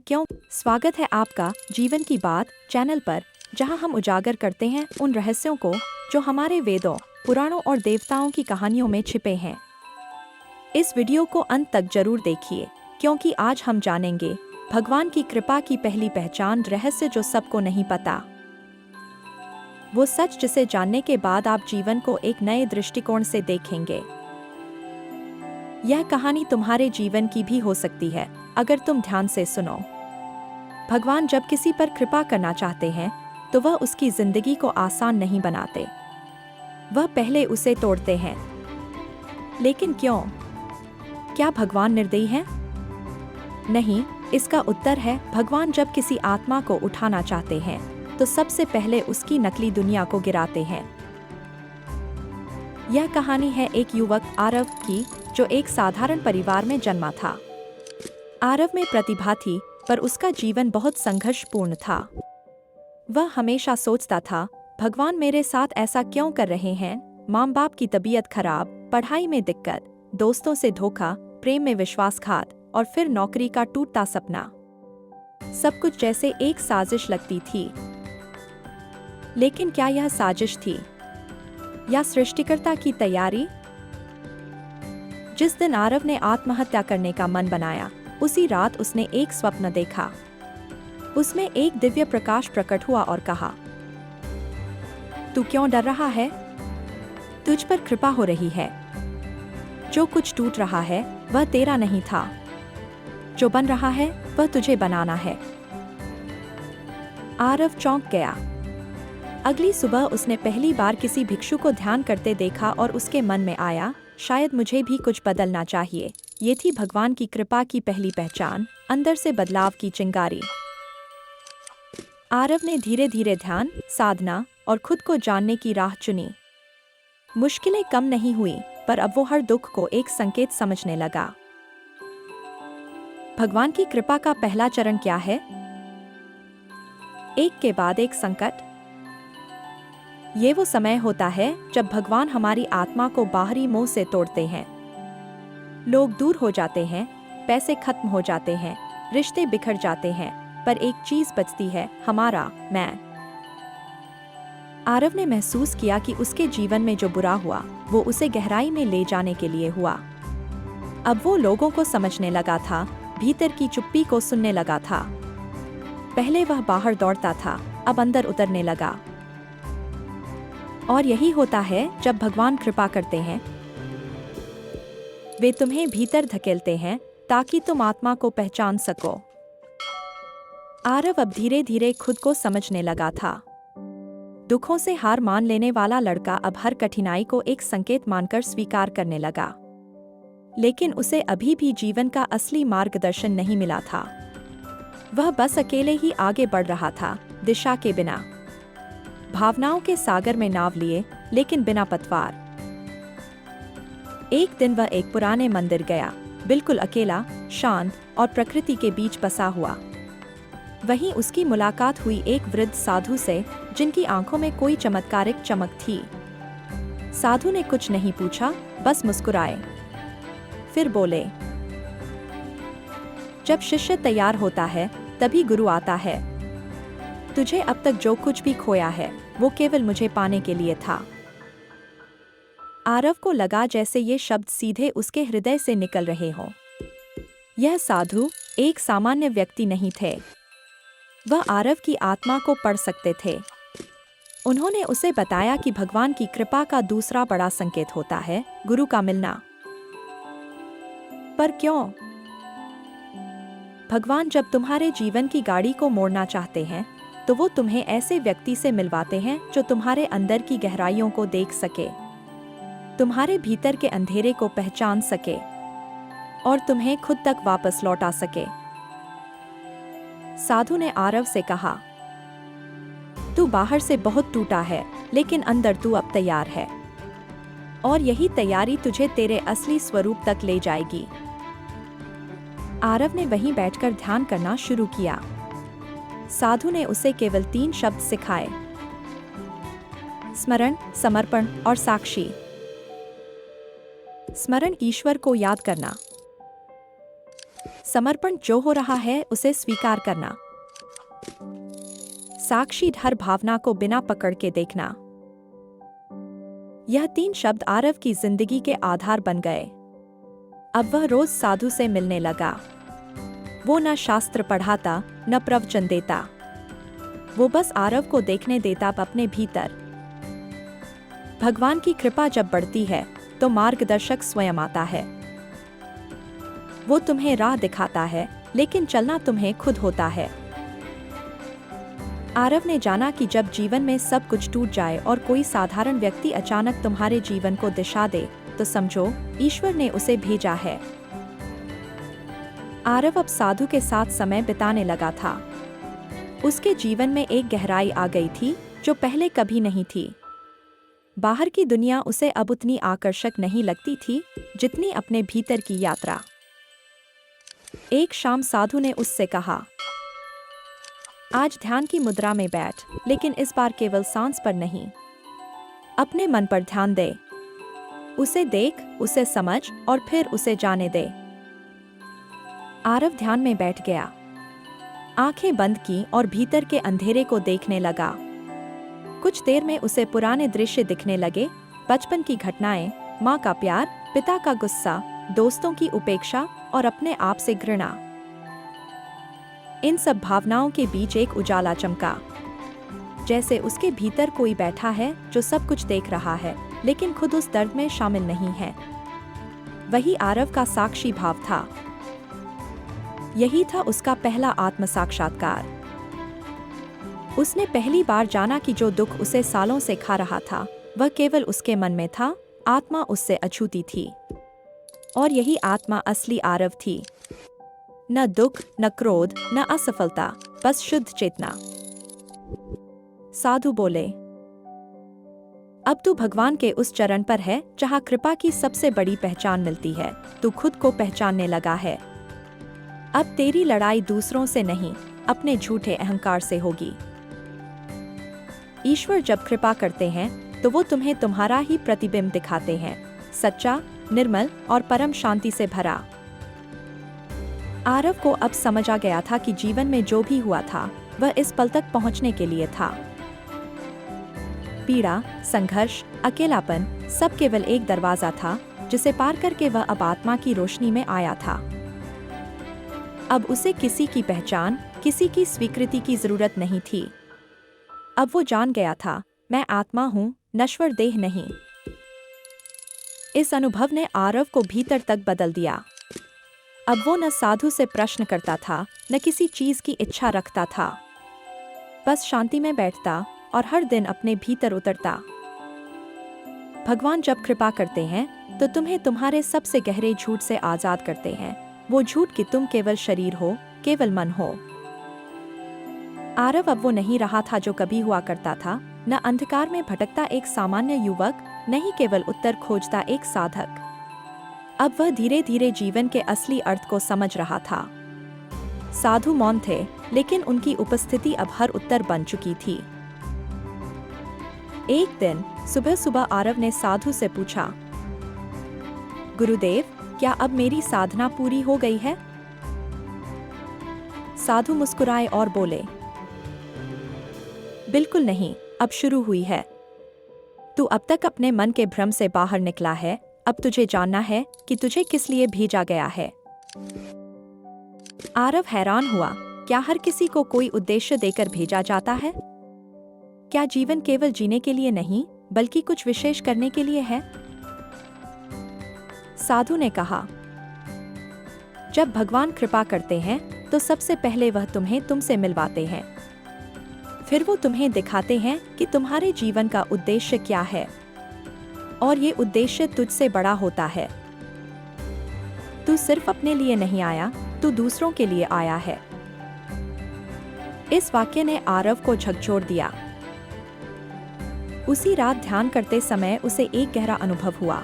क्यों? स्वागत है आपका जीवन की बात चैनल पर, जहां हम उजागर करते हैं उन रहस्यों को जो हमारे वेदों, पुराणों और देवताओं की कहानियों में छिपे हैं। इस वीडियो को अंत तक जरूर देखिए, क्योंकि आज हम जानेंगे भगवान की कृपा की पहली पहचान, रहस्य जो सबको नहीं पता। वो सच जिसे जानने के बाद आप जीवन को एक नए दृष्टिकोण से देखेंगे। यह कहानी तुम्हारे जीवन की भी हो सकती है, अगर तुम ध्यान से सुनो। भगवान जब किसी पर कृपा करना चाहते हैं, तो वह उसकी जिंदगी को आसान नहीं बनाते। वह पहले उसे तोड़ते हैं। लेकिन क्यों? क्या भगवान निर्दयी हैं? नहीं, इसका उत्तर है भगवान जब किसी आत्मा को उठाना चाहते हैं, तो सबसे पहले उसकी नकली दुनिया को गिराते हैं। यह कहानी है एक युवक आरव की, जो एक साधारण परिवार में जन्मा था। आरव में प्रतिभा थी, पर उसका जीवन बहुत संघर्षपूर्ण था। वह हमेशा सोचता था, भगवान मेरे साथ ऐसा क्यों कर रहे हैं? माँ बाप की तबीयत खराब, पढ़ाई में दिक्कत, दोस्तों से धोखा, प्रेम में विश्वासघात और फिर नौकरी का टूटता सपना। सब कुछ जैसे एक साजिश लगती थी। लेकिन क्या यह साजिश थी या सृष्टिकर्ता की तैयारी? जिस दिन आरव ने आत्महत्या करने का मन बनाया, उसी रात उसने एक स्वप्न देखा। उसमें एक दिव्य प्रकाश प्रकट हुआ और कहा, तू क्यों डर रहा है? तुझ पर कृपा हो रही है। जो कुछ टूट रहा है वह तेरा नहीं था। जो बन रहा है वह तुझे बनाना है। आरव चौंक गया। अगली सुबह उसने पहली बार किसी भिक्षु को ध्यान करते देखा और उसके मन में आया, शायद मुझे भी कुछ बदलना चाहिए। ये थी भगवान की कृपा की पहली पहचान, अंदर से बदलाव की चिंगारी। आरव ने धीरे धीरे ध्यान, साधना और खुद को जानने की राह चुनी। मुश्किलें कम नहीं हुई, पर अब वो हर दुख को एक संकेत समझने लगा। भगवान की कृपा का पहला चरण क्या है? एक के बाद एक संकट। ये वो समय होता है जब भगवान हमारी आत्मा को बाहरी मोह से तोड़ते हैं। लोग दूर हो जाते हैं, पैसे खत्म हो जाते हैं, रिश्ते बिखर जाते हैं, पर एक चीज बचती है, हमारा मैं। आरव ने महसूस किया कि उसके जीवन में जो बुरा हुआ, वो उसे गहराई में ले जाने के लिए हुआ। अब वो लोगों को समझने लगा था, भीतर की चुप्पी को सुनने लगा था। पहले वह बाहर दौड़ता था, अब अंदर उतरने लगा। और यही होता है जब भगवान कृपा करते हैं। वे तुम्हें भीतर धकेलते हैं ताकि तुम आत्मा को पहचान सको। आरव अब धीरे धीरे खुद को समझने लगा था। दुखों से हार मान लेने वाला लड़का अब हर कठिनाई को एक संकेत मानकर स्वीकार करने लगा। लेकिन उसे अभी भी जीवन का असली मार्गदर्शन नहीं मिला था। वह बस अकेले ही आगे बढ़ रहा था, दिशा के बिना, भावनाओं के सागर में नाव लिए, लेकिन बिना पतवार। एक दिन वह एक पुराने मंदिर गया, बिल्कुल अकेला, शांत और प्रकृति के बीच बसा हुआ। वहीं उसकी मुलाकात हुई एक वृद्ध साधु से, जिनकी आंखों में कोई चमत्कारिक चमक थी। साधु ने कुछ नहीं पूछा, बस मुस्कुराए। फिर बोले, जब शिष्य तैयार होता है तभी गुरु आता है। तुझे अब तक जो कुछ भी खोया है, वो केवल मुझे पाने के लिए था। आरव को लगा जैसे ये शब्द सीधे उसके हृदय से निकल रहे हों। यह साधु एक सामान्य व्यक्ति नहीं थे। वह आरव की आत्मा को पढ़ सकते थे। उन्होंने उसे बताया कि भगवान की कृपा का दूसरा बड़ा संकेत होता है, गुरु का मिलना। पर क्यों? भगवान जब तुम्हारे जीवन की गाड़ी को मोड़ना चाहते हैं, तो वो तुम्हें ऐसे व्यक्ति से मिलवाते हैं जो तुम्हारे अंदर की गहराइयों को देख सके, तुम्हारे भीतर के अंधेरे को पहचान सके और तुम्हें खुद तक वापस लौटा सके। साधु ने आरव से कहा, तू बाहर से बहुत टूटा है, लेकिन अंदर तू अब तैयार है। और यही तैयारी तुझे तेरे असली स्वरूप तक ले जाएगी। आरव ने वहीं बैठकर ध्यान करना शुरू किया। साधु ने उसे केवल 3 शब्द सिखाए, स्मरण, समर्पण और साक्षी। स्मरण ईश्वर को याद करना, समर्पण जो हो रहा है उसे स्वीकार करना। साक्षी हर भावना को बिना पकड़ के देखना। यह 3 शब्द आरव की जिंदगी के आधार बन गए। अब वह रोज साधु से मिलने लगा। वो न शास्त्र पढ़ाता न प्रवचन देता, वो बस आरव को देखने देता अपने भीतर। भगवान की कृपा जब बढ़ती है तो मार्गदर्शक स्वयं आता है। वो तुम्हें राह दिखाता है, लेकिन चलना तुम्हें खुद होता है। आरव ने जाना कि जब जीवन में सब कुछ टूट जाए और कोई साधारण व्यक्ति अचानक तुम्हारे जीवन को दिशा दे, तो समझो ईश्वर ने उसे भेजा है। आरव अब साधु के साथ समय बिताने लगा था। उसके जीवन में एक गहराई आ गई थी जो पहले कभी नहीं थी। बाहर की दुनिया उसे अब उतनी आकर्षक नहीं लगती थी जितनी अपने भीतर की यात्रा। एक शाम साधु ने उससे कहा, आज ध्यान की मुद्रा में बैठ, लेकिन इस बार केवल सांस पर नहीं, अपने मन पर ध्यान दे। उसे देख, उसे समझ और फिर उसे जाने दे। आरव ध्यान में बैठ गया, आंखें बंद की और भीतर के अंधेरे को देखने लगा। कुछ देर में उसे पुराने दृश्य दिखने लगे, बचपन की घटनाएं, माँ का प्यार, पिता का गुस्सा, दोस्तों की उपेक्षा और अपने आप से घृणा। इन सब भावनाओं के बीच एक उजाला चमका, जैसे उसके भीतर कोई बैठा है जो सब कुछ देख रहा है, लेकिन खुद उस दर्द में शामिल नहीं है। वही आरव का साक्षी भाव था। यही था उसका पहला आत्म साक्षात्कार। उसने पहली बार जाना कि जो दुख उसे सालों से खा रहा था वह केवल उसके मन में था। आत्मा उससे अछूती थी, और यही आत्मा असली आरव थी। न दुख, न क्रोध, न असफलता, बस शुद्ध चेतना। साधु बोले, अब तू भगवान के उस चरण पर है जहाँ कृपा की सबसे बड़ी पहचान मिलती है। तू खुद को पहचानने लगा है। अब तेरी लड़ाई दूसरों से नहीं, अपने झूठे अहंकार से होगी। ईश्वर जब कृपा करते हैं तो वो तुम्हें तुम्हारा ही प्रतिबिंब दिखाते हैं, सच्चा, निर्मल और परम शांति से भरा। आरव को अब समझ आ गया था कि जीवन में जो भी हुआ था वह इस पल तक पहुंचने के लिए था। पीड़ा, संघर्ष, अकेलापन, सब केवल एक दरवाजा था जिसे पार करके वह अब आत्मा की रोशनी में आया था। अब उसे किसी की पहचान, किसी की स्वीकृति की जरूरत नहीं थी। अब वो जान गया था, मैं आत्मा हूँ, नश्वर देह नहीं। इस अनुभव ने आरव को भीतर तक बदल दिया। अब वो न साधु से प्रश्न करता था, न किसी चीज की इच्छा रखता था। बस शांति में बैठता और हर दिन अपने भीतर उतरता। भगवान जब कृपा करते हैं तो तुम्हें तुम्हारे सबसे गहरे झूठ से आजाद करते हैं। वो झूठ कि तुम केवल शरीर हो, केवल मन हो। आरव अब वो नहीं रहा था जो कभी हुआ करता था, न अंधकार में भटकता एक सामान्य युवक, नहीं केवल उत्तर खोजता एक साधक। अब वह धीरे धीरे जीवन के असली अर्थ को समझ रहा था। साधु मौन थे, लेकिन उनकी उपस्थिति अब हर उत्तर बन चुकी थी। एक दिन सुबह सुबह आरव ने साधु से पूछा, गुरुदेव, क्या अब मेरी साधना पूरी हो गई है? साधु मुस्कुराए और बोले, बिल्कुल नहीं, अब शुरू हुई है। तू अब तक अपने मन के भ्रम से बाहर निकला है। अब तुझे जानना है कि तुझे किस लिए भेजा गया है। आरव हैरान हुआ, क्या हर किसी को कोई उद्देश्य देकर भेजा जाता है? क्या जीवन केवल जीने के लिए नहीं, बल्कि कुछ विशेष करने के लिए है? साधु ने कहा, जब भगवान कृपा करते हैं तो सबसे पहले वह तुम्हें तुमसे मिलवाते हैं। फिर वो तुम्हें दिखाते हैं कि तुम्हारे जीवन का उद्देश्य क्या है, और ये उद्देश्य तुझसे बड़ा होता है। तू सिर्फ अपने लिए नहीं आया, तू दूसरों के लिए आया है। इस वाक्य ने आरव को झकझोर दिया। उसी रात ध्यान करते समय उसे एक गहरा अनुभव हुआ।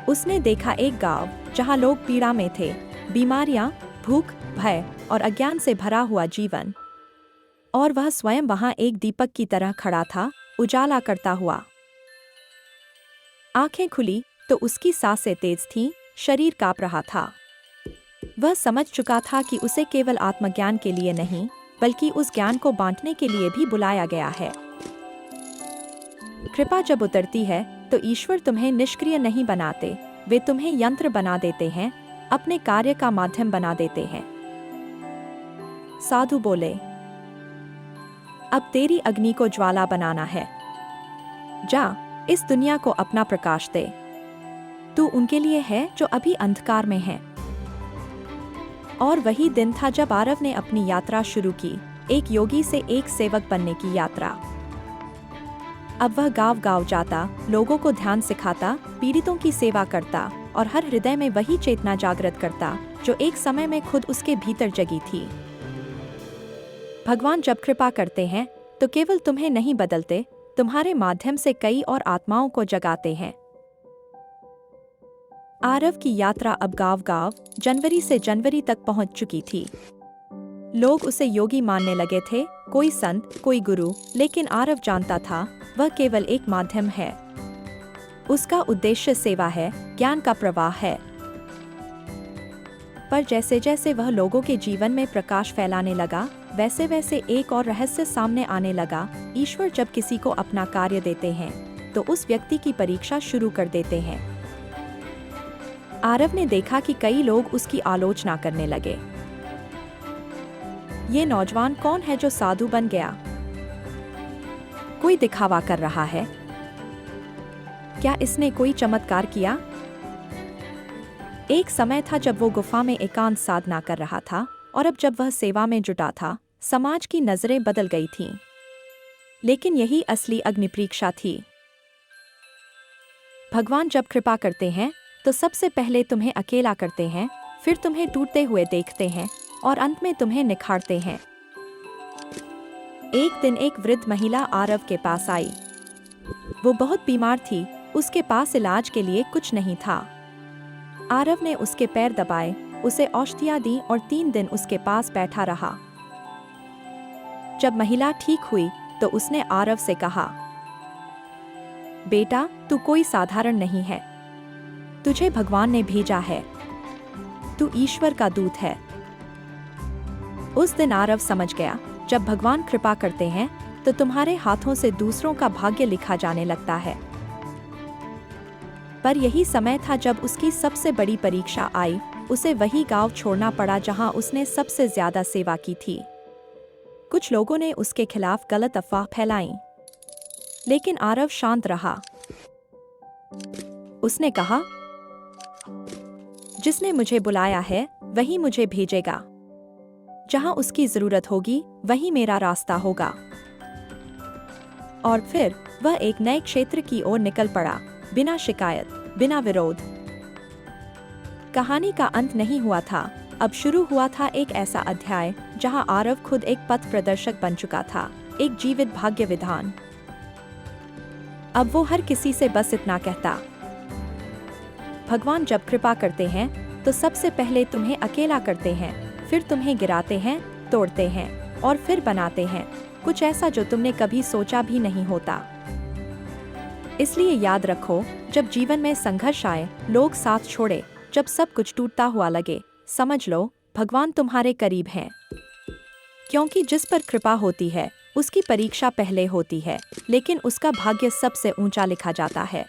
उसने देखा एक गांव जहां लोग पीड़ा में थे, बीमारियां, भूख, भय और अज्ञान से भरा हुआ जीवन, और वह स्वयं वहां एक दीपक की तरह खड़ा था, उजाला करता हुआ। आंखें खुली तो उसकी सांसें तेज थीं, शरीर कांप रहा था। वह समझ चुका था कि उसे केवल आत्मज्ञान के लिए नहीं, बल्कि उस ज्ञान को बांटने के लिए भी बुलाया गया है। कृपा जब उतरती है तो ईश्वर तुम्हें निष्क्रिय नहीं बनाते, वे तुम्हें यंत्र बना देते हैं, अपने कार्य का माध्यम बना देते हैं। साधु बोले, अब तेरी अग्नि को ज्वाला बनाना है। जा, इस दुनिया को अपना प्रकाश दे। तू उनके लिए है जो अभी अंधकार में है। और वही दिन था जब आरव ने अपनी यात्रा शुरू की, एक योगी से एक सेवक बनने की यात्रा। अब वह गांव-गांव जाता, लोगों को ध्यान सिखाता, पीड़ितों की सेवा करता और हर हृदय में वही चेतना जागृत करता जो एक समय में खुद उसके भीतर जगी थी। भगवान जब कृपा करते हैं तो केवल तुम्हें नहीं बदलते, तुम्हारे माध्यम से कई और आत्माओं को जगाते हैं। आरव की यात्रा अब गांव-गांव, जनवरी से जनवरी तक पहुंच चुकी थी। लोग उसे योगी मानने लगे थे, कोई संत, कोई गुरु, लेकिन आरव जानता था वह केवल एक माध्यम है। उसका उद्देश्य सेवा है, ज्ञान का प्रवाह है। पर जैसे जैसे वह लोगों के जीवन में प्रकाश फैलाने लगा, वैसे वैसे एक और रहस्य सामने आने लगा। ईश्वर जब किसी को अपना कार्य देते हैं तो उस व्यक्ति की परीक्षा शुरू कर देते हैं। आरव ने देखा कि कई लोग उसकी आलोचना करने लगे। ये नौजवान कौन है जो साधु बन गया? कोई दिखावा कर रहा है? क्या इसने कोई चमत्कार किया? एक समय था जब वो गुफा में एकांत साधना कर रहा था, और अब जब वह सेवा में जुटा था, समाज की नजरें बदल गई थीं। लेकिन यही असली अग्निपरीक्षा थी। भगवान जब कृपा करते हैं तो सबसे पहले तुम्हें अकेला करते हैं, फिर तुम्हें टूटते हुए देखते हैं और अंत में तुम्हें निखारते हैं। एक दिन एक वृद्ध महिला आरव के पास आई। वो बहुत बीमार थी, उसके पास इलाज के लिए कुछ नहीं था। आरव ने उसके पैर दबाए, उसे औषधियां दी और 3 दिन उसके पास बैठा रहा। जब महिला ठीक हुई तो उसने आरव से कहा, बेटा, तू कोई साधारण नहीं है, तुझे भगवान ने भेजा है, तू ईश्वर का दूत है। उस दिन आरव समझ गया, जब भगवान कृपा करते हैं तो तुम्हारे हाथों से दूसरों का भाग्य लिखा जाने लगता है। पर यही समय था जब उसकी सबसे बड़ी परीक्षा आई। उसे वही गांव छोड़ना पड़ा जहां उसने सबसे ज्यादा सेवा की थी। कुछ लोगों ने उसके खिलाफ गलत अफवाह फैलाई, लेकिन आरव शांत रहा। उसने कहा, जिसने मुझे बुलाया है वही मुझे भेजेगा। जहां उसकी जरूरत होगी वही मेरा रास्ता होगा। और फिर वह एक नए क्षेत्र की ओर निकल पड़ा, बिना शिकायत, बिना विरोध। कहानी का अंत नहीं हुआ था, अब शुरू हुआ था एक ऐसा अध्याय जहां आरव खुद एक पथ प्रदर्शक बन चुका था, एक जीवित भाग्य विधान। अब वो हर किसी से बस इतना कहता, भगवान जब कृपा करते हैं तो सबसे पहले तुम्हें अकेला करते हैं, फिर तुम्हें गिराते हैं, तोड़ते हैं और फिर बनाते हैं, कुछ ऐसा जो तुमने कभी सोचा भी नहीं होता। इसलिए याद रखो, जब जीवन में संघर्ष आए, लोग साथ छोड़े, जब सब कुछ टूटता हुआ लगे, समझ लो भगवान तुम्हारे करीब हैं। क्योंकि जिस पर कृपा होती है उसकी परीक्षा पहले होती है, लेकिन उसका भाग्य सबसे ऊंचा लिखा जाता है।